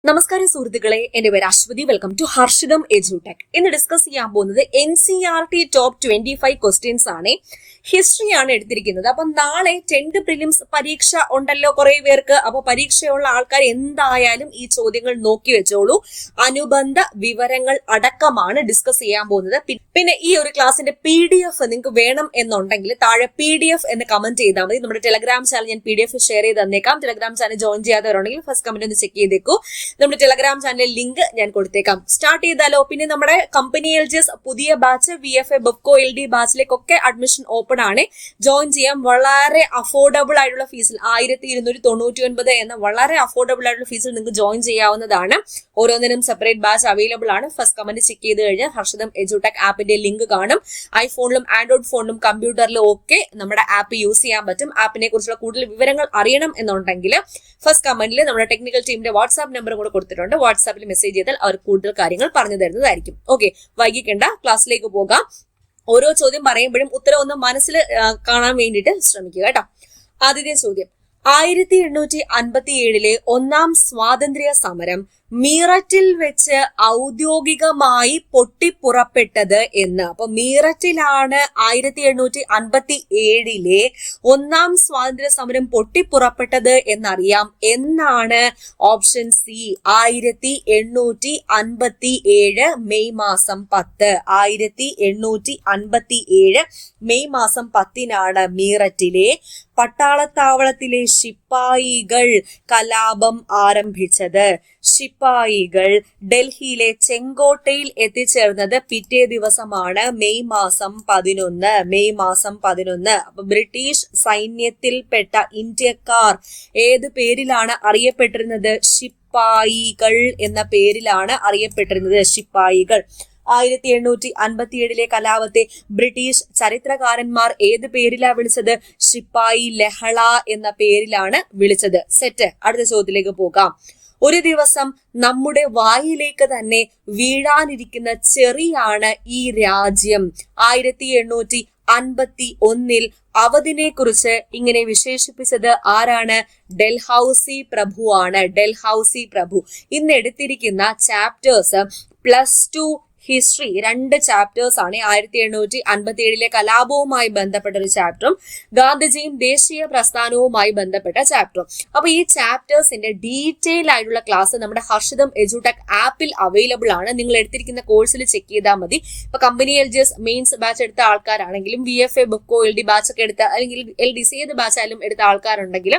നമസ്കാരം സുഹൃത്തുക്കളെ, എന്റെ പേര് Ashwathy. Welcome to Harshitham edutech. ഇന്ന് ഡിസ്കസ് ചെയ്യാൻ പോകുന്നത് NCERT ടോപ്പ് 25 ക്വസ്റ്റ്യൻസ് ആണ്. ഹിസ്റ്ററി ആണ് എടുത്തിരിക്കുന്നത്. അപ്പൊ നാളെ 10th പ്രിലിംസ് പരീക്ഷ ഉണ്ടല്ലോ കുറെ പേർക്ക്. അപ്പൊ പരീക്ഷയുള്ള ആൾക്കാർ എന്തായാലും ഈ ചോദ്യങ്ങൾ നോക്കി വെച്ചോളൂ. അനുബന്ധ വിവരങ്ങൾ അടക്കമാണ് ഡിസ്കസ് ചെയ്യാൻ പോകുന്നത്. പിന്നെ ഈ ഒരു ക്ലാസിന്റെ PDF നിങ്ങൾക്ക് വേണം എന്നുണ്ടെങ്കിൽ താഴെ PDF എന്ന് കമന്റ് ചെയ്താൽ മതി. നമ്മുടെ ടെലഗ്രാം ചാനൽ ഞാൻ PDF ഷെയർ ചെയ്ത് തന്നേക്കാം. ടെലഗ്രാം ചാനൽ ജോയിൻ ചെയ്യാത്തവരുണ്ടെങ്കിൽ ഫസ്റ്റ് കമന്റ് ഒന്ന് ചെക്ക് ചെയ്തേക്കൂ. നമ്മുടെ ടെലഗ്രാം ചാനൽ ലിങ്ക് ഞാൻ കൊടുത്തേക്കാം. സ്റ്റാർട്ട് ചെയ്താലോ? പിന്നെ നമ്മുടെ കമ്പനി LGS പുതിയ ബാച്ച് VFA ബെപ്കോ LD ബാച്ചിലേക്കൊക്കെ അഡ്മിഷൻ ഓപ്പൺ ആണ്. ജോയിൻ ചെയ്യാം. വളരെ അഫോർഡബിൾ ആയിട്ടുള്ള ഫീസിൽ 1299 എന്ന വളരെ അഫോർഡബിൾ ആയിട്ടുള്ള ഫീസിൽ നിങ്ങൾക്ക് ജോയിൻ ചെയ്യാവുന്നതാണ്. ഓരോന്നിനും സെപ്പറേറ്റ് ബാച്ച് അവൈലബിൾ ആണ്. ഫസ്റ്റ് കമന്റ് ചെക്ക് ചെയ്ത് കഴിഞ്ഞാൽ ഹർഷിതം എഡ്യൂടെക് ആപ്പിന്റെ ലിങ്ക് കാണും. ഐഫോണിലും ആൻഡ്രോയിഡ് ഫോണിലും കമ്പ്യൂട്ടറിലും ഒക്കെ നമ്മുടെ ആപ്പ് യൂസ് ചെയ്യാൻ പറ്റും. ആപ്പിനെ കുറിച്ചുള്ള കൂടുതൽ വിവരങ്ങൾ അറിയണം എന്നുണ്ടെങ്കിൽ ഫസ്റ്റ് കമന്റിൽ നമ്മുടെ ടെക്നിക്കൽ ടീമിന്റെ വാട്സ്ആപ്പ് നമ്പർ കൂടെ കൊടുത്തിട്ടുണ്ട്. വാട്സ്ആപ്പിൽ മെസ്സേജ് ചെയ്താൽ അവർ കൂടുതൽ കാര്യങ്ങൾ പറഞ്ഞു തരുന്നതായിരിക്കും. ഓക്കെ, വൈകിക്കേണ്ട, ക്ലാസ്സിലേക്ക് പോകാം. ഓരോ ചോദ്യം പറയുമ്പോഴും ഉത്തരം ഒന്ന് മനസ്സിൽ കാണാൻ വേണ്ടിയിട്ട് ശ്രമിക്കുക കേട്ടോ. ആദ്യത്തെ ചോദ്യം, 1857 ഒന്നാം സ്വാതന്ത്ര്യ സമരം മീററ്റിൽ വെച്ച് ഔദ്യോഗികമായി പൊട്ടിപ്പുറപ്പെട്ടത് എന്ന്. അപ്പൊ മീററ്റിലാണ് 1857 ഒന്നാം സ്വാതന്ത്ര്യ സമരം പൊട്ടിപ്പുറപ്പെട്ടത് എന്നറിയാം. എന്നാണ്? ഓപ്ഷൻ സി, 1857 മെയ് മാസം 10. 1857 മെയ് മാസം 10 മീററ്റിലെ പട്ടാളത്താവളത്തിലെ ശിപ്പായികൾ കലാപം ആരംഭിച്ചത്. ശിപ്പായികൾ ഡൽഹിയിലെ ചെങ്കോട്ടയിൽ എത്തിച്ചേർന്നത് പിറ്റേ ദിവസമാണ്, മെയ് മാസം 11. മെയ് മാസം 11. അപ്പൊ ബ്രിട്ടീഷ് സൈന്യത്തിൽപ്പെട്ട ഇന്ത്യക്കാർ ഏത് പേരിലാണ് അറിയപ്പെട്ടിരുന്നത്? ശിപ്പായികൾ എന്ന പേരിലാണ് അറിയപ്പെട്ടിരുന്നത്. ശിപ്പായികൾ. 1857 കലാപത്തെ ബ്രിട്ടീഷ് ചരിത്രകാരന്മാർ ഏത് പേരിലാ വിളിച്ചത്? ശിപ്പായി ലഹള എന്ന പേരിലാണ് വിളിച്ചത്. സെറ്റ്. അടുത്ത ചോദ്യത്തിലേക്ക് പോകാം. ഒരു ദിവസം നമ്മുടെ വായിലേക്ക് തന്നെ വീഴാനിരിക്കുന്ന ചെറിയാണ് ഈ രാജ്യം. 1851 അവധിനെ കുറിച്ച് ഇങ്ങനെ വിശേഷിപ്പിച്ചത് ആരാണ്? ഡൽഹൌസി പ്രഭുവാണ്. ഡൽഹൌസി പ്രഭു. ഇന്ന് എടുത്തിരിക്കുന്ന ചാപ്റ്റേഴ്സ് +2 ഹിസ്റ്ററി 2 ചാപ്റ്റേഴ്സ് ആണ്. 1857 കലാപവുമായി ബന്ധപ്പെട്ട ഒരു ചാപ്റ്ററും ഗാന്ധിജിയും ദേശീയ പ്രസ്ഥാനവുമായി ബന്ധപ്പെട്ട ചാപ്റ്ററും. അപ്പൊ ഈ ചാപ്റ്റേഴ്സിന്റെ ഡീറ്റെയിൽ ആയിട്ടുള്ള ക്ലാസ് നമ്മുടെ ഹർഷിതം എഡ്യൂടെക് ആപ്പിൽ അവൈലബിൾ ആണ്. നിങ്ങൾ എടുത്തിരിക്കുന്ന കോഴ്സിൽ ചെക്ക് ചെയ്താൽ മതി. ഇപ്പൊ കമ്പനി LGS മെയിൻസ് ബാച്ച് എടുത്ത ആൾക്കാരാണെങ്കിലും VFA ബെപ്കോ LD ബാച്ച് ഒക്കെ എടുത്ത, അല്ലെങ്കിൽ LDC ഏത് ബാച്ച് ആയാലും എടുത്ത ആൾക്കാരുണ്ടെങ്കിൽ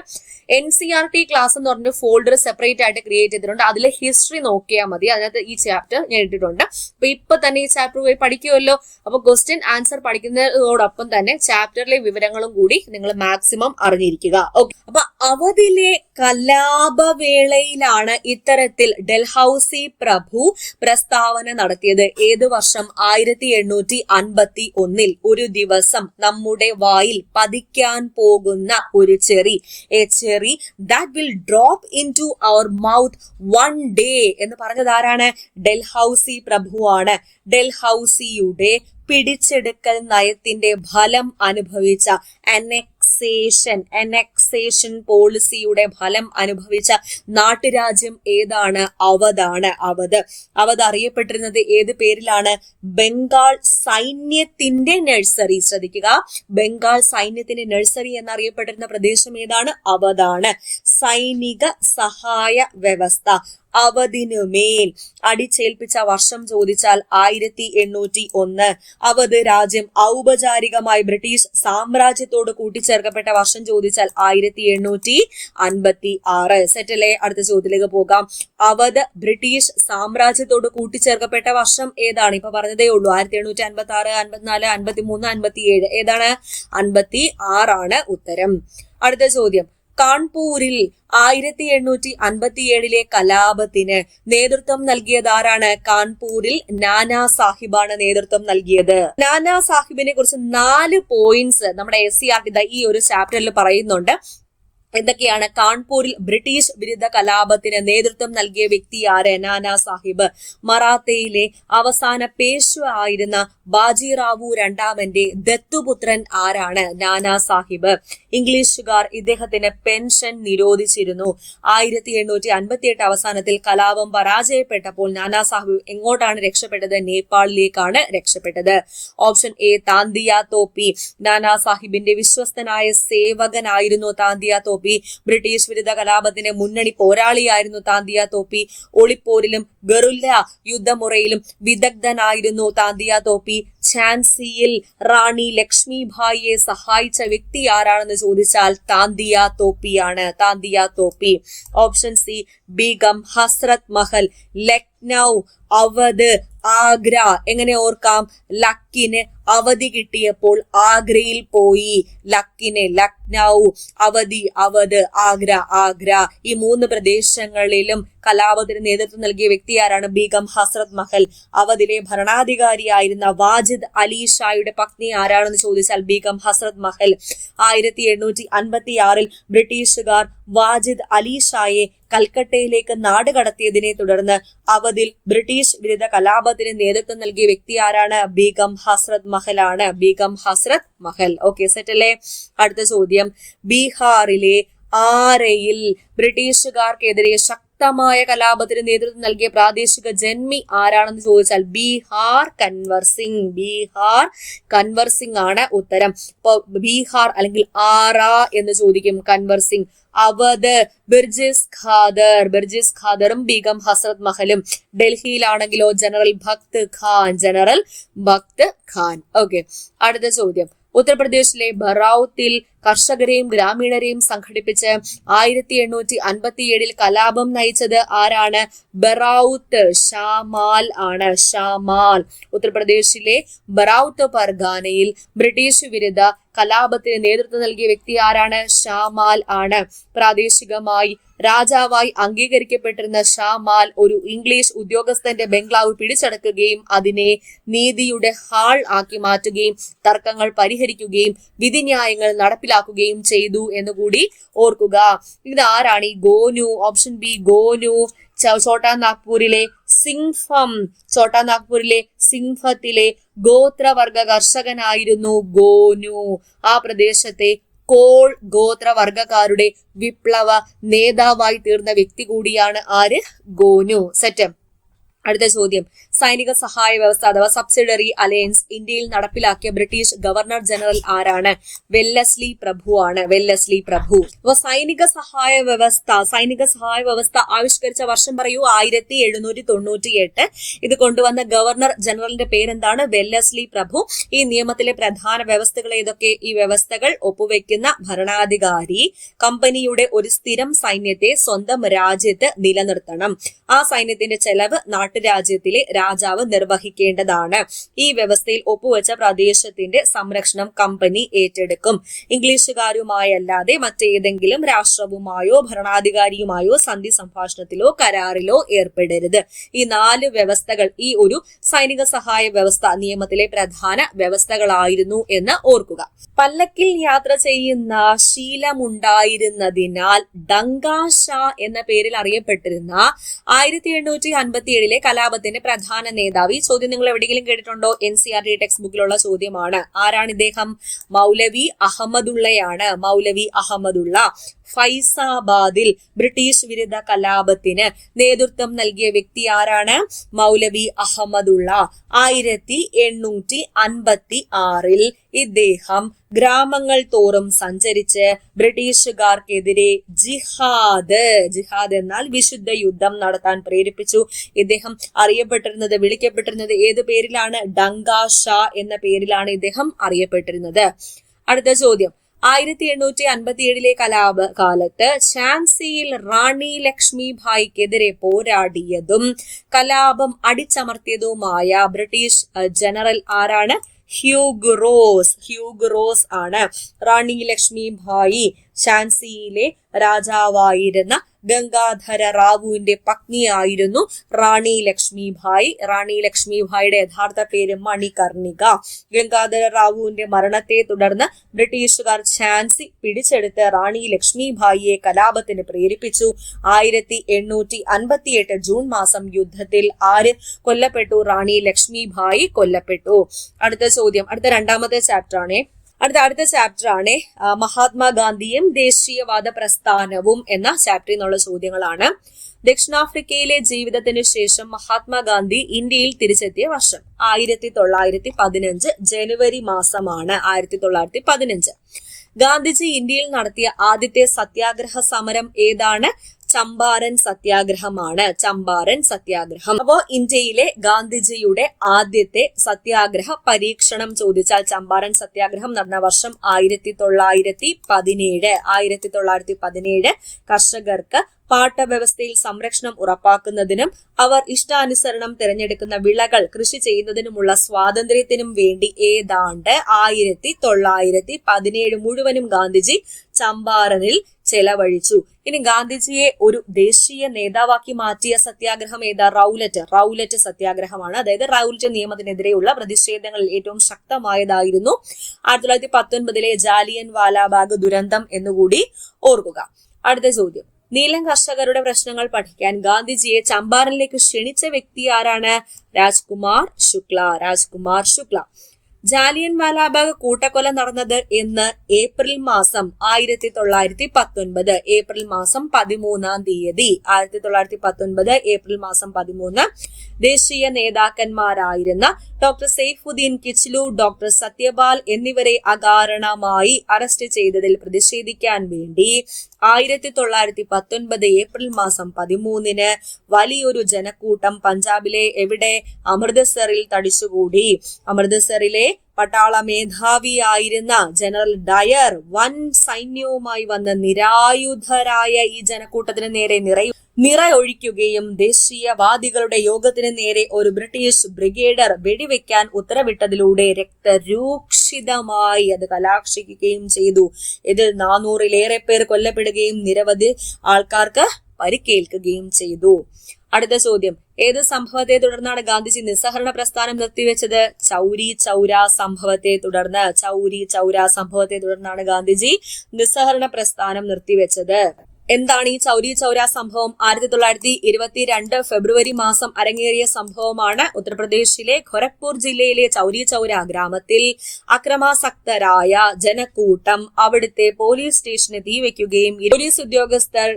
NCERT ക്ലാസ് എന്ന് പറഞ്ഞ ഫോൾഡർ സെപ്പറേറ്റ് ആയിട്ട് ക്രിയേറ്റ് ചെയ്തിട്ടുണ്ട്. അതിൽ ഹിസ്റ്ററി നോക്കിയാൽ മതി. അതിനകത്ത് ഈ ചാപ്റ്റർ ഞാൻ ഇട്ടിട്ടുണ്ട്. അപ്പൊ ഇപ്പൊ തന്നെ ഈ ചാപ്റ്റർ പോയി പഠിക്കുമല്ലോ. അപ്പൊ ക്വസ്റ്റ്യൻ ആൻസർ പഠിക്കുന്നതോടൊപ്പം തന്നെ ചാപ്റ്ററിലെ വിവരങ്ങളും കൂടി നിങ്ങൾ മാക്സിമം അറിഞ്ഞിരിക്കുക. ഓക്കെ. അപ്പൊ അവധിലെ കലാപവേളയിലാണ് ഇത്തരത്തിൽ ഡൽഹൌസി പ്രഭു പ്രസ്താവന നടത്തിയത്. ഏത് വർഷം? 1851. ഒരു ദിവസം നമ്മുടെ വായിൽ പതിക്കാൻ പോകുന്ന ഒരു cherry, A cherry that will drop into our mouth one day എന്ന് പറഞ്ഞത് ആരാണ്? ഡൽഹൌസി പ്രഭുവാണ്. ഡൽഹൌസിയുടെ പിടിച്ചെടുക്കൽ നയത്തിന്റെ ഫലം അനുഭവിച്ച അനക്സേഷൻ പോളിസിയുടെ ഫലം അനുഭവിച്ച നാട്ടുരാജ്യം ഏതാണ്? അവധാണ്. അവധ് അറിയപ്പെട്ടിരുന്നത് ഏത് പേരിലാണ്? ബംഗാൾ സൈന്യത്തിന്റെ നഴ്സറി. ശ്രദ്ധിക്കുക, ബംഗാൾ സൈന്യത്തിന്റെ നഴ്സറി എന്നറിയപ്പെട്ടിരുന്ന പ്രദേശം ഏതാണ്? അവധാണ്. സൈനിക സഹായ വ്യവസ്ഥ അവധിനുമേൽ അടിച്ചേൽപ്പിച്ച വർഷം ചോദിച്ചാൽ 1801. അവധ് രാജ്യം ഔപചാരികമായി ബ്രിട്ടീഷ് സാമ്രാജ്യത്തോട് കൂട്ടിച്ചേർക്കപ്പെട്ട വർഷം ചോദിച്ചാൽ 1856. സെറ്റല്ലേ? അടുത്ത ചോദ്യത്തിലേക്ക് പോകാം. അവധ് ബ്രിട്ടീഷ് സാമ്രാജ്യത്തോട് കൂട്ടിച്ചേർക്കപ്പെട്ട വർഷം ഏതാണ്? ഇപ്പൊ പറഞ്ഞതേ ഉള്ളൂ. 1856, 54, 53, 57. ഏതാണ്? 56 ആണ് ഉത്തരം. അടുത്ത ചോദ്യം, കാൺപൂരിൽ 1857 കലാപത്തിന് നേതൃത്വം നൽകിയത് ആരാണ്? കാൺപൂരിൽ നാനാ സാഹിബാണ് നേതൃത്വം നൽകിയത്. നാനാ സാഹിബിനെ കുറിച്ച് 4 പോയിന്റ്സ് നമ്മുടെ SCERT ഈ ഒരു ചാപ്റ്ററിൽ പറയുന്നുണ്ട്. എന്തൊക്കെയാണ്? കാൺപൂരിൽ ബ്രിട്ടീഷ് വിരുദ്ധ കലാപത്തിന് നേതൃത്വം നൽകിയ വ്യക്തി ആര്? നാനാ സാഹിബ്. മറാത്തയിലെ അവസാന പേഷ്വ ആയിരുന്ന ബാജിറാവു രണ്ടാമന്റെ ദത്തുപുത്രൻ ആരാണ്? നാനാ സാഹിബ്. ഇംഗ്ലീഷുകാർ ഇദ്ദേഹത്തിന് പെൻഷൻ നിരോധിച്ചിരുന്നു. 1858 അവസാനത്തിൽ കലാപം പരാജയപ്പെട്ടപ്പോൾ നാനാ സാഹിബ് എങ്ങോട്ടാണ് രക്ഷപ്പെട്ടത്? നേപ്പാളിലേക്കാണ് രക്ഷപ്പെട്ടത്. Option A Tantia Tope. നാനാ സാഹിബിന്റെ വിശ്വസ്തനായ സേവകനായിരുന്നു താന്തിയ തോപ്പി. ബ്രിട്ടീഷ് വിരുദ്ധ കലാപത്തിന്റെ മുന്നണി പോരാളിയായിരുന്നു താന്തിയ തോപ്പി. ഒളിപ്പോരിലും ഗറുല്ല യുദ്ധമുറയിലും വിദഗ്ധനായിരുന്നു താന്തിയ തോപ്പി. ഝാൻസിയിൽ റാണി ലക്ഷ്മിഭായിയെ സഹായിച്ച വ്യക്തി ആരാണെന്ന് ചോദിച്ചാൽ താന്തിയ തോപ്പിയാണ്. താന്തിയ തോപ്പി. Option C Begum Hazrat Mahal. ലക്നൗ, അവധ്, ആഗ്ര. എങ്ങനെ ഓർക്കാം? ലക്കിന് അവധി കിട്ടിയപ്പോൾ ആഗ്രയിൽ പോയി. ലക്കിന് ലക്നൗ, അവധി അവധ്, ആഗ്ര ആഗ്ര. ഈ 3 പ്രദേശങ്ങളിലും കലാപത്തിന് നേതൃത്വം നൽകിയ വ്യക്തി ആരാണ്? ബീഗം ഹസ്രത് മഹൽ. അവധിലെ ഭരണാധികാരിയായിരുന്ന വാജിദ് അലി ഷായുടെ പത്നി ആരാണെന്ന് ചോദിച്ചാൽ ബീഗം ഹസ്രത് മഹൽ. 1856 ബ്രിട്ടീഷുകാർ വാജിദ് അലി ഷായെ കൽക്കട്ടയിലേക്ക് നാട് കടത്തിയതിനെ തുടർന്ന് അവധിൽ ബ്രിട്ടീഷ് വിരുദ്ധ കലാപത്തിന് നേതൃത്വം നൽകിയ വ്യക്തി ആരാണ്? ബീഗം ഹസ്രത് മഹലാണ്. ബീഗം ഹസ്രത് മഹൽ. ഓക്കെ, സെറ്റ് അല്ലേ? അടുത്ത ചോദ്യം, ബീഹാറിലെ ആരയിൽ ബ്രിട്ടീഷുകാർക്കെതിരെ ശക്തമായ കലാപത്തിന് നേതൃത്വം നൽകിയ പ്രാദേശിക ജന്മി ആരാണെന്ന് ചോദിച്ചാൽ ബീഹാർ കൻവർ സിംഗ്. ബീഹാർ കൻവർ സിംഗ് ആണ് ഉത്തരം. ഇപ്പൊ ബീഹാർ അല്ലെങ്കിൽ ആറ എന്ന് ചോദിക്കും. കൻവർ സിംഗ്. അവധ് ബിർജിസ് ഖാദർ. ബിർജിസ് ഖാദറും ബീഗം ഹസ്രത് മഹലും. ഡൽഹിയിലാണെങ്കിലോ general Bakht Khan. General Bakht Khan. Okay, അടുത്ത ചോദ്യം, ഉത്തർപ്രദേശിലെ ബറൌത്തിൽ കർഷകരെയും ഗ്രാമീണരെയും സംഘടിപ്പിച്ച് 1857 കലാപം നയിച്ചത് ആരാണ്? ബറൌത്ത് ഷാമാൽ ആണ്. ഷാമാൽ. ഉത്തർപ്രദേശിലെ ബറൌത്ത് പർഗാനയിൽ ബ്രിട്ടീഷ് വിരുദ്ധ കലാപത്തിന് നേതൃത്വം നൽകിയ വ്യക്തി ആരാണ്? ഷാമാൽ ആണ്. പ്രാദേശികമായി രാജാവായി അംഗീകരിക്കപ്പെട്ടിരുന്ന ഷാമാൽ ഒരു ഇംഗ്ലീഷ് ഉദ്യോഗസ്ഥന്റെ ബംഗ്ലാവ് പിടിച്ചടക്കുകയും അതിനെ നീതിയുടെ ഹാൾ ആക്കി മാറ്റുകയും തർക്കങ്ങൾ പരിഹരിക്കുകയും വിധിന്യായങ്ങൾ നടപ്പിലാക്കുകയും ചെയ്തു എന്നുകൂടി ഓർക്കുക. ഇത് ആരാണ് ഈ ഗോനു? Option B Gonu. ഛോട്ടാ നാഗ്പൂരിലെ സിംഫം. ഛോട്ടാ നാഗ്പൂരിലെ സിംഫത്തിലെ ഗോത്രവർഗ കർഷകനായിരുന്നു ഗോനു. ആ പ്രദേശത്തെ കോൾ ഗോത്രവർഗക്കാരുടെ വിപ്ലവ നേതാവായി തീർന്ന വ്യക്തി കൂടിയാണ് ആര്? ഗോനു. സെറ്റ്. അടുത്ത ചോദ്യം, സൈനിക സഹായ വ്യവസ്ഥ അഥവാ സബ്സിഡറി അലയൻസ് ഇന്ത്യയിൽ നടപ്പിലാക്കിയ ബ്രിട്ടീഷ് ഗവർണർ ജനറൽ ആരാണ്? വെല്ലസ്ലി പ്രഭു ആണ്. വെല്ലസ്ലി പ്രഭു. അപ്പൊ സൈനിക സഹായ വ്യവസ്ഥ ആവിഷ്കരിച്ച വർഷം പറയൂ. 1798. ഇത് കൊണ്ടുവന്ന ഗവർണർ ജനറലിന്റെ പേരെന്താണ്? വെല്ലസ്ലി പ്രഭു. ഈ നിയമത്തിലെ പ്രധാന വ്യവസ്ഥകൾ ഏതൊക്കെ? ഈ വ്യവസ്ഥകൾ ഒപ്പുവെക്കുന്ന ഭരണാധികാരി കമ്പനിയുടെ ഒരു സ്ഥിരം സൈന്യത്തെ സ്വന്തം രാജ്യത്ത് നിലനിർത്തണം. ആ സൈന്യത്തിന്റെ ചെലവ് നാട്ടുരാജ്യത്തിലെ രാജാവ് നിർവഹിക്കേണ്ടതാണ്. ഈ വ്യവസ്ഥയിൽ ഒപ്പുവെച്ച പ്രദേശത്തിന്റെ സംരക്ഷണം കമ്പനി ഏറ്റെടുക്കും. ഇംഗ്ലീഷുകാരുമായല്ലാതെ മറ്റേതെങ്കിലും രാഷ്ട്രവുമായോ ഭരണാധികാരിയുമായോ സന്ധി സംഭാഷണത്തിലോ കരാറിലോ ഏർപ്പെടരുത്. ഈ 4 വ്യവസ്ഥകൾ ഈ ഒരു സൈനിക സഹായ വ്യവസ്ഥ നിയമത്തിലെ പ്രധാന വ്യവസ്ഥകളായിരുന്നു എന്ന് ഓർക്കുക. പല്ലക്കിൽ യാത്ര ചെയ്യുന്ന ശീലമുണ്ടായിരുന്നതിനാൽ ഡങ്കാ ഷാ എന്ന പേരിൽ അറിയപ്പെട്ടിരുന്ന 1857 കലാപത്തിന്റെ പ്രധാന നേതാവ്. ഈ ചോദ്യം നിങ്ങൾ എവിടെയെങ്കിലും കേട്ടിട്ടുണ്ടോ? NCERT ടെക്സ്റ്റ് ബുക്കിലുള്ള ചോദ്യമാണ്. ആരാണ് ഇദ്ദേഹം? മൗലവി അഹമ്മദുള്ളയാണ്. മൗലവി അഹമ്മദുള്ള. ഫൈസാബാദിൽ ബ്രിട്ടീഷ് വിരുദ്ധ കലാപത്തിന് നേതൃത്വം നൽകിയ വ്യക്തി ആരാണ്? മൗലവി അഹമ്മദുള്ള. 1856 ഇദ്ദേഹം ഗ്രാമങ്ങൾ തോറും സഞ്ചരിച്ച് ബ്രിട്ടീഷുകാർക്കെതിരെ ജിഹാദ് എന്നാൽ വിശുദ്ധ യുദ്ധം നടത്താൻ പ്രേരിപ്പിച്ചു. ഇദ്ദേഹം വിളിക്കപ്പെട്ടിരുന്നത് ഏത് പേരിലാണ്? ഡങ്കാ ഷാ എന്ന പേരിലാണ് ഇദ്ദേഹം അറിയപ്പെട്ടിരുന്നത്. അടുത്ത ചോദ്യം, 1857 കലാപകാലത്ത് ഝാൻസിയിൽ റാണി ലക്ഷ്മിഭായിക്കെതിരെ പോരാടിയതും കലാപം അടിച്ചമർത്തിയതുമായ ബ്രിട്ടീഷ് ജനറൽ ആരാണ്? ഹ്യൂഗ് റോസ് ആണ്. റാണി ലക്ഷ്മിഭായി ഝാൻസിയിലെ രാജാവായിരുന്ന ഗംഗാധര റാവുവിന്റെ പത്നിയായിരുന്നു റാണി ലക്ഷ്മിഭായ്. റാണി ലക്ഷ്മിഭായിയുടെ യഥാർത്ഥ പേര് മണികർണിക. ഗംഗാധര റാവുവിന്റെ മരണത്തെ തുടർന്ന് ബ്രിട്ടീഷുകാർ ഝാൻസി പിടിച്ചെടുത്ത് റാണി ലക്ഷ്മിഭായിയെ കലാപത്തിന് പ്രേരിപ്പിച്ചു. 1858 ജൂൺ മാസം യുദ്ധത്തിൽ ആര് കൊല്ലപ്പെട്ടു? റാണി ലക്ഷ്മിഭായി കൊല്ലപ്പെട്ടു. അടുത്ത ചോദ്യം, അടുത്ത രണ്ടാമത്തെ ചാപ്റ്റർ ആണ്. അടുത്ത ചാപ്റ്റർ ആണ് മഹാത്മാഗാന്ധിയും ദേശീയവാദ പ്രസ്ഥാനവും എന്ന ചാപ്റ്ററിൽ നിന്നുള്ള ചോദ്യങ്ങളാണ്. ദക്ഷിണാഫ്രിക്കയിലെ ജീവിതത്തിന് ശേഷം മഹാത്മാഗാന്ധി ഇന്ത്യയിൽ തിരിച്ചെത്തിയ വർഷം 1915 ജനുവരി മാസമാണ്. 1915 ഗാന്ധിജി ഇന്ത്യയിൽ നടത്തിയ ആദ്യത്തെ സത്യാഗ്രഹ സമരം ഏതാണ്? ചമ്പാരൻ സത്യാഗ്രഹമാണ്. ചമ്പാരൻ സത്യാഗ്രഹം. അപ്പോ ഇന്ത്യയിലെ ഗാന്ധിജിയുടെ ആദ്യത്തെ സത്യാഗ്രഹ പരീക്ഷണം ചോദിച്ചാൽ ചമ്പാരൻ സത്യാഗ്രഹം നടന്ന വർഷം 1917. 1917 കർഷകർക്ക് പാട്ടവ്യവസ്ഥയിൽ സംരക്ഷണം ഉറപ്പാക്കുന്നതിനും അവർ ഇഷ്ടാനുസരണം തിരഞ്ഞെടുക്കുന്ന വിളകൾ കൃഷി ചെയ്യുന്നതിനുമുള്ള സ്വാതന്ത്ര്യത്തിനും വേണ്ടി ഏതാണ്ട് 1917 മുഴുവനും ഗാന്ധിജി ചമ്പാരനിൽ ചെലവഴിച്ചു. ഇനി ഗാന്ധിജിയെ ഒരു ദേശീയ നേതാവാക്കി മാറ്റിയ സത്യാഗ്രഹം ഏതാ? റൗലറ്റ് സത്യാഗ്രഹമാണ്. അതായത് റൗലറ്റ് നിയമത്തിനെതിരെയുള്ള പ്രതിഷേധങ്ങളിൽ ഏറ്റവും ശക്തമായതായിരുന്നു 1919 ജാലിയൻ വാലാബാഗ് ദുരന്തം എന്നുകൂടി ഓർക്കുക. അടുത്ത ചോദ്യം, നീലം കർഷകരുടെ പ്രശ്നങ്ങൾ പഠിക്കാൻ ഗാന്ധിജിയെ ചമ്പാരനിലേക്ക് ക്ഷണിച്ച വ്യക്തി ആരാണ്? രാജ്കുമാർ ശുക്ല. ജാലിയൻ വാലാബാഗ് കൂട്ടക്കൊല നടന്നത് എന്ന് ഏപ്രിൽ മാസം 1919 ഏപ്രിൽ മാസം 13-ാം തീയതി. 1919 ഏപ്രിൽ മാസം 13 ദേശീയ നേതാക്കന്മാരായിരുന്ന ഡോക്ടർ സെയ്ഫുദ്ദീൻ കിച്ലു, ഡോക്ടർ സത്യപാൽ എന്നിവരെ അകാരണമായി അറസ്റ്റ് ചെയ്തതിൽ പ്രതിഷേധിക്കാൻ വേണ്ടി 1919 ഏപ്രിൽ മാസം 13 വലിയൊരു ജനക്കൂട്ടം പഞ്ചാബിലെ അമൃത്സറിൽ തടിച്ചുകൂടി. അമൃത്സറിലെ പട്ടാള മേധാവിയായിരുന്ന ജനറൽ ഡയർ വൻ സൈന്യവുമായി വന്ന് നിരായുധരായ ഈ ജനക്കൂട്ടത്തിന് നേരെ നിറയൊഴിക്കുകയും ദേശീയവാദികളുടെ യോഗത്തിന് നേരെ ഒരു ബ്രിട്ടീഷ് ബ്രിഗേഡർ വെടിവെക്കാൻ ഉത്തരവിട്ടതിലൂടെ രക്തരൂക്ഷിതമായി അത് കലാക്ഷിക്കുകയും ചെയ്തു. ഇതിൽ 400-ലേറെ പേർ കൊല്ലപ്പെടുകയും നിരവധി ആൾക്കാർക്ക് പരിക്കേൽക്കുകയും ചെയ്തു. അടുത്ത ചോദ്യം, ഏത് സംഭവത്തെ തുടർന്നാണ് ഗാന്ധിജി നിസ്സഹരണ പ്രസ്ഥാനം നിർത്തിവെച്ചത്? ചൗരി ചൗര സംഭവത്തെ തുടർന്നാണ് ഗാന്ധിജി നിസ്സഹരണ പ്രസ്ഥാനം നിർത്തിവെച്ചത്. എന്താണ് ഈ ചൗരി ചൗര സംഭവം? 1922 ഫെബ്രുവരി മാസം അരങ്ങേറിയ സംഭവമാണ്. ഉത്തർപ്രദേശിലെ ഖൊരഗ്പൂർ ജില്ലയിലെ ചൗരി ചൗര ഗ്രാമത്തിൽ അക്രമാസക്തരായ ജനക്കൂട്ടം അവിടുത്തെ പോലീസ് സ്റ്റേഷന് തീവെക്കുകയും പോലീസ് ഉദ്യോഗസ്ഥർ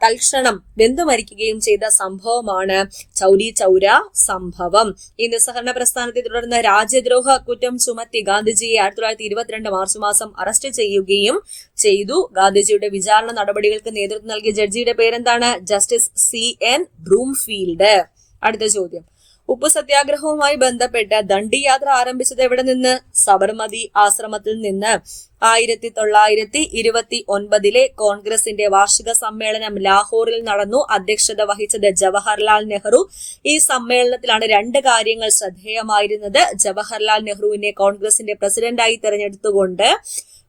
തൽക്ഷണം വെന്തുമരിക്കുകയും ചെയ്ത സംഭവമാണ് ചൗരി ചൗര സംഭവം. ഈ നിസ്സഹരണ പ്രസ്ഥാനത്തെ തുടർന്ന് രാജ്യദ്രോഹ കുറ്റം ചുമത്തി ഗാന്ധിജിയെ 1922 മാർച്ച് മാസം അറസ്റ്റ് ചെയ്യുകയും ചെയ്തു. ഗാന്ധിജിയുടെ വിചാരണ നടപടികൾക്ക് നേതൃത്വം നൽകിയ ജഡ്ജിയുടെ പേരെന്താണ്? Justice CN ബ്രൂംഫീൽഡ്. അടുത്ത ചോദ്യം, ഉപ്പു സത്യാഗ്രഹവുമായി ബന്ധപ്പെട്ട് ദണ്ഡി യാത്ര ആരംഭിച്ചത് എവിടെ നിന്ന്? സബർമതി ആശ്രമത്തിൽ നിന്ന്. 1929 കോൺഗ്രസിന്റെ വാർഷിക സമ്മേളനം ലാഹോറിൽ നടന്നു. അധ്യക്ഷത വഹിച്ചത് ജവഹർലാൽ നെഹ്റു. ഈ സമ്മേളനത്തിലാണ് 2 കാര്യങ്ങൾ ശ്രദ്ധേയമായിരുന്നത്. ജവഹർലാൽ നെഹ്റുവിനെ കോൺഗ്രസിന്റെ പ്രസിഡന്റായി തെരഞ്ഞെടുത്തുകൊണ്ട്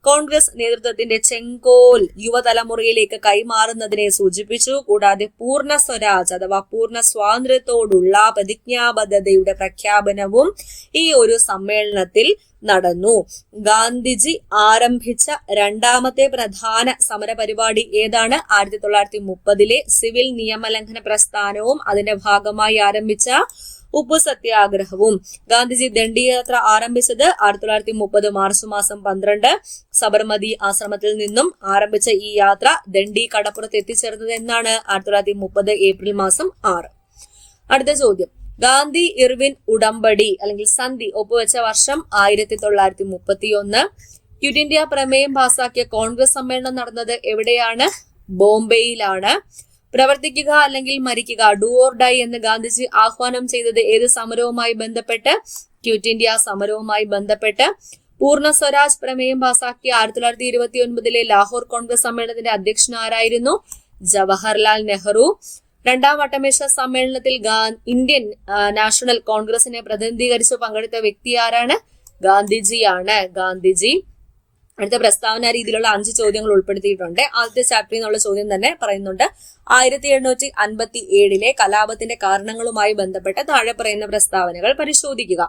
കോൺഗ്രസ് നേതൃത്വത്തിന്റെ ചെങ്കോൽ യുവതലമുറയിലേക്ക് കൈമാറുന്നതിനെ സൂചിപ്പിച്ചു. കൂടാതെ പൂർണ്ണ സ്വരാജ് അഥവാ പൂർണ്ണ സ്വാതന്ത്ര്യത്തോടുള്ള പ്രതിജ്ഞാബദ്ധതയുടെ പ്രഖ്യാപനവും ഈ ഒരു സമ്മേളനത്തിൽ നടന്നു. ഗാന്ധിജി ആരംഭിച്ച രണ്ടാമത്തെ പ്രധാന സമരപരിപാടി ഏതാണ്? 1930 സിവിൽ നിയമലംഘന പ്രസ്ഥാനവും അതിന്റെ ഭാഗമായി ആരംഭിച്ച ഉപ്പു സത്യാഗ്രഹവും. ഗാന്ധിജി ദണ്ഡിയാത്ര ആരംഭിച്ചത് 1930 മാർച്ച് മാസം 12 സബർമതി ആശ്രമത്തിൽ നിന്നും ആരംഭിച്ച ഈ യാത്ര ദണ്ഡി കടപ്പുറത്ത് എത്തിച്ചേർന്നത് എന്നാണ്? 1930 ഏപ്രിൽ മാസം 6. അടുത്ത ചോദ്യം, ഗാന്ധി ഇർവിൻ ഉടമ്പടി അല്ലെങ്കിൽ സന്ധി ഒപ്പുവെച്ച വർഷം 1931. ക്വിറ്റ് ഇന്ത്യ പ്രമേയം പാസാക്കിയ കോൺഗ്രസ് സമ്മേളനം നടന്നത് എവിടെയാണ്? ബോംബെയിലാണ്. പ്രവർത്തിക്കുക അല്ലെങ്കിൽ മരിക്കുക, ഡു ഓർ ഡൈ എന്ന് ഗാന്ധിജി ആഹ്വാനം ചെയ്തത് ഏത് സമരവുമായി ബന്ധപ്പെട്ട്? ക്വിറ്റ് ഇന്ത്യ സമരവുമായി ബന്ധപ്പെട്ട്. പൂർണ്ണ സ്വരാജ് പ്രമേയം പാസാക്കിയ 1929 ലാഹോർ കോൺഗ്രസ് സമ്മേളനത്തിന്റെ അധ്യക്ഷൻ ആരായിരുന്നു? ജവഹർലാൽ നെഹ്റു. രണ്ടാം വട്ടമേശ സമ്മേളനത്തിൽ ഇന്ത്യൻ നാഷണൽ കോൺഗ്രസിനെ പ്രതിനിധീകരിച്ച് പങ്കെടുത്ത വ്യക്തി ആരാണ്? ഗാന്ധിജിയാണ്. ഗാന്ധിജി. അടുത്ത പ്രസ്താവന രീതിയിലുള്ള 5 ചോദ്യങ്ങൾ ഉൾപ്പെടുത്തിയിട്ടുണ്ട്. ആദ്യത്തെ ചാപ്റ്ററിൽ നിന്നുള്ള ചോദ്യം തന്നെ പറയുന്നുണ്ട്, 1857 കലാപത്തിന്റെ കാരണങ്ങളുമായി ബന്ധപ്പെട്ട് താഴെ പറയുന്ന പ്രസ്താവനകൾ പരിശോധിക്കുക.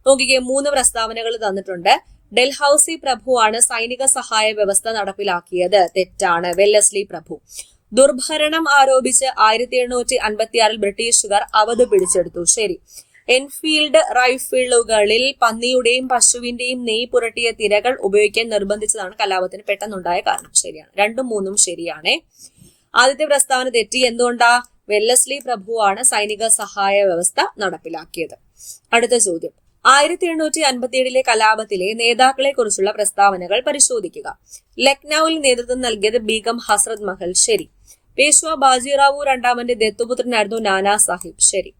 നോക്കിക്കേ, 3 പ്രസ്താവനകൾ തന്നിട്ടുണ്ട്. ഡൽഹൌസി പ്രഭുവാണ് സൈനിക സഹായ വ്യവസ്ഥ നടപ്പിലാക്കിയത്. തെറ്റാണ്. വെല്ലസ്ലി പ്രഭു. ദുർഭരണം ആരോപിച്ച് 1856 ബ്രിട്ടീഷുകാർ അവധ് പിടിച്ചെടുത്തു. ശരി. എൻഫീൽഡ് റൈഫിളുകളിൽ പന്നിയുടെയും പശുവിന്റെയും നെയ് പുരട്ടിയ തിരകൾ ഉപയോഗിക്കാൻ നിർബന്ധിച്ചതാണ് കലാപത്തിന് പെട്ടെന്നുണ്ടായ കാരണം. ശരിയാണ്. 2ഉം 3ഉം ശരിയാണ്. ആദ്യത്തെ പ്രസ്താവന തെറ്റി. എന്തുകൊണ്ടാ? വെല്ലസ്ലി പ്രഭുവാണ് സൈനിക സഹായ വ്യവസ്ഥ നടപ്പിലാക്കിയത്. അടുത്ത ചോദ്യം, 1857 കലാപത്തിലെ നേതാക്കളെ കുറിച്ചുള്ള പ്രസ്താവനകൾ പരിശോധിക്കുക. ലക്നൌവിൽ നേതൃത്വം നൽകിയത് ബീഗം ഹസ്രത് മഹൽ. ശരി. പേഷ്വ ബാജിറാവു രണ്ടാമന്റെ ദത്തുപുത്രനായിരുന്നു നാനാ സാഹിബ്. ശരി.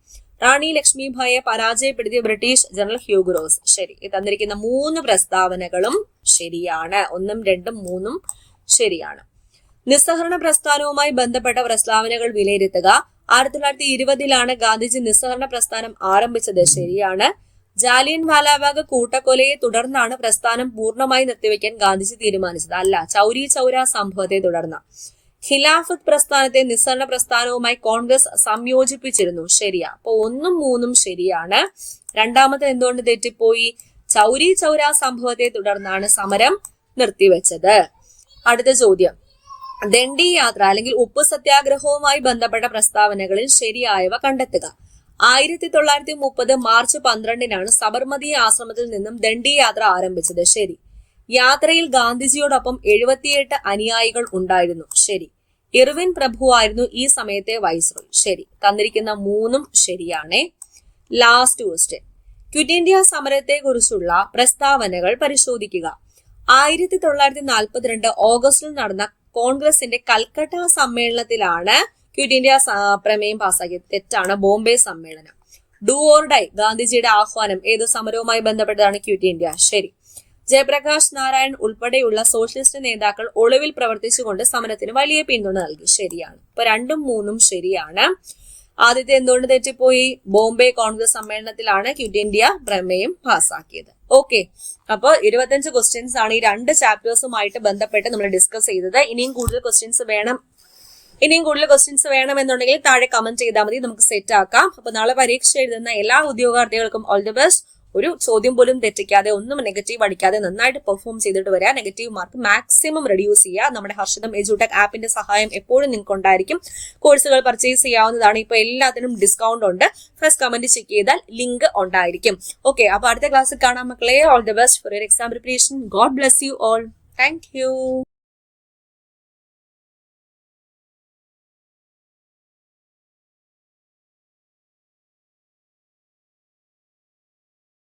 റാണി ലക്ഷ്മിഭായെ പരാജയപ്പെടുത്തിയ ബ്രിട്ടീഷ് ജനറൽ ഹ്യൂഗ് റോസ്. ശരി. തന്നിരിക്കുന്ന 3 പ്രസ്താവനകളും ശരിയാണ്. 1ഉം 2ഉം 3ഉം ശരിയാണ്. നിസ്സഹരണ പ്രസ്ഥാനവുമായി ബന്ധപ്പെട്ട പ്രസ്താവനകൾ വിലയിരുത്തുക. 1920 ഗാന്ധിജി നിസ്സഹരണ പ്രസ്ഥാനം ആരംഭിച്ചത്. ശരിയാണ്. ജാലിയൻ വാലാബാഗ് കൂട്ടക്കൊലയെ തുടർന്നാണ് പ്രസ്ഥാനം പൂർണ്ണമായി നിർത്തിവെക്കാൻ ഗാന്ധിജി തീരുമാനിച്ചത്. അല്ല, ചൗരി ചൗര സംഭവത്തെ തുടർന്ന്. ഖിലാഫത്ത് പ്രസ്ഥാനത്തെ നിസ്സഹരണ പ്രസ്ഥാനവുമായി കോൺഗ്രസ് സംയോജിപ്പിച്ചിരുന്നു. ശരിയാ. അപ്പൊ 1ഉം 3ഉം ശരിയാണ്. രണ്ടാമത്തെ എന്തുകൊണ്ട് തെറ്റിപ്പോയി? ചൗരി ചൗര സംഭവത്തെ തുടർന്നാണ് സമരം നിർത്തിവെച്ചത്. അടുത്ത ചോദ്യം, ദണ്ഡി യാത്ര അല്ലെങ്കിൽ ഉപ്പ് സത്യാഗ്രഹവുമായി ബന്ധപ്പെട്ട പ്രസ്താവനകളിൽ ശരിയായവ കണ്ടെത്തുക. 1930 മാർച്ച് 12 സബർമതി ആശ്രമത്തിൽ നിന്നും ദണ്ഡി യാത്ര ആരംഭിച്ചത്. ശരി. യാത്രയിൽ ഗാന്ധിജിയോടൊപ്പം 78 അനുയായികൾ ഉണ്ടായിരുന്നു. ശരി. ഇർവിൻ പ്രഭു ആയിരുന്നു ഈ സമയത്തെ വൈസ്രോയ്. ശരി. തന്നിരിക്കുന്ന 3ഉം ശരിയാണ്. ലാസ്റ്റ് ക്വസ്റ്റ്യൻ, ക്വിറ്റ് ഇന്ത്യ സമരത്തെ കുറിച്ചുള്ള പ്രസ്താവനകൾ പരിശോധിക്കുക. 1942 ഓഗസ്റ്റിൽ നടന്ന കോൺഗ്രസിന്റെ കൽക്കട്ട സമ്മേളനത്തിലാണ് ക്വിറ്റ് ഇന്ത്യ പ്രമേയം പാസാക്കിയത്. തെറ്റാണ്. ബോംബെ സമ്മേളനം. ഡു ഓർ ഡൈ ഗാന്ധിജിയുടെ ആഹ്വാനം ഏത് സമരവുമായി ബന്ധപ്പെട്ടതാണ്? Quit India. ശരി. ജയപ്രകാശ് നാരായൺ ഉൾപ്പെടെയുള്ള സോഷ്യലിസ്റ്റ് നേതാക്കൾ ഒളിവിൽ പ്രവർത്തിച്ചുകൊണ്ട് സമരത്തിന് വലിയ പിന്തുണ നൽകി. ശരിയാണ്. ഇപ്പൊ 2ഉം 3ഉം ശരിയാണ്. ആദ്യത്തെ എന്തുകൊണ്ട് തെറ്റിപ്പോയി? ബോംബെ കോൺഗ്രസ് സമ്മേളനത്തിലാണ് ക്വിറ്റ് ഇന്ത്യ പ്രമേയം പാസാക്കിയത്. ഓക്കെ, അപ്പൊ 25 ക്വസ്റ്റ്യൻസ് ആണ് ഈ 2 ചാപ്റ്റേഴ്സുമായിട്ട് ബന്ധപ്പെട്ട് നമ്മൾ ഡിസ്കസ് ചെയ്തത്. ഇനിയും കൂടുതൽ ക്വസ്റ്റ്യൻസ് വേണമെന്നുണ്ടെങ്കിൽ താഴെ കമന്റ് ചെയ്താൽ മതി, നമുക്ക് സെറ്റ് ആക്കാം. അപ്പൊ നാളെ പരീക്ഷ എഴുതുന്ന എല്ലാ ഉദ്യോഗാർത്ഥികൾക്കും ഓൾ ദി ബെസ്റ്റ്. ഒരു ചോദ്യം പോലും തെറ്റിക്കാതെ, ഒന്നും നെഗറ്റീവ് അടിക്കാതെ നന്നായിട്ട് പെർഫോം ചെയ്തിട്ട് വരിക. നെഗറ്റീവ് മാർക്ക് മാക്സിമം റെഡ്യൂസ് ചെയ്യുക. നമ്മുടെ ഹർഷിതം എഡ്യൂടെക് ആപ്പിന്റെ സഹായം എപ്പോഴും നിങ്ങൾക്ക് ഉണ്ടായിരിക്കും. കോഴ്സുകൾ പർച്ചേസ് ചെയ്യാവുന്നതാണ്. ഇപ്പൊ എല്ലാത്തിനും ഡിസ്കൗണ്ട് ഉണ്ട്. ഫസ്റ്റ് കമന്റ് ചെക്ക് ചെയ്താൽ ലിങ്ക് ഉണ്ടായിരിക്കും. ഓക്കെ, അപ്പൊ അടുത്ത ക്ലാസ്സിൽ കാണാം മക്കളെ. All the best for your exam preparation. God bless you all. Thank you.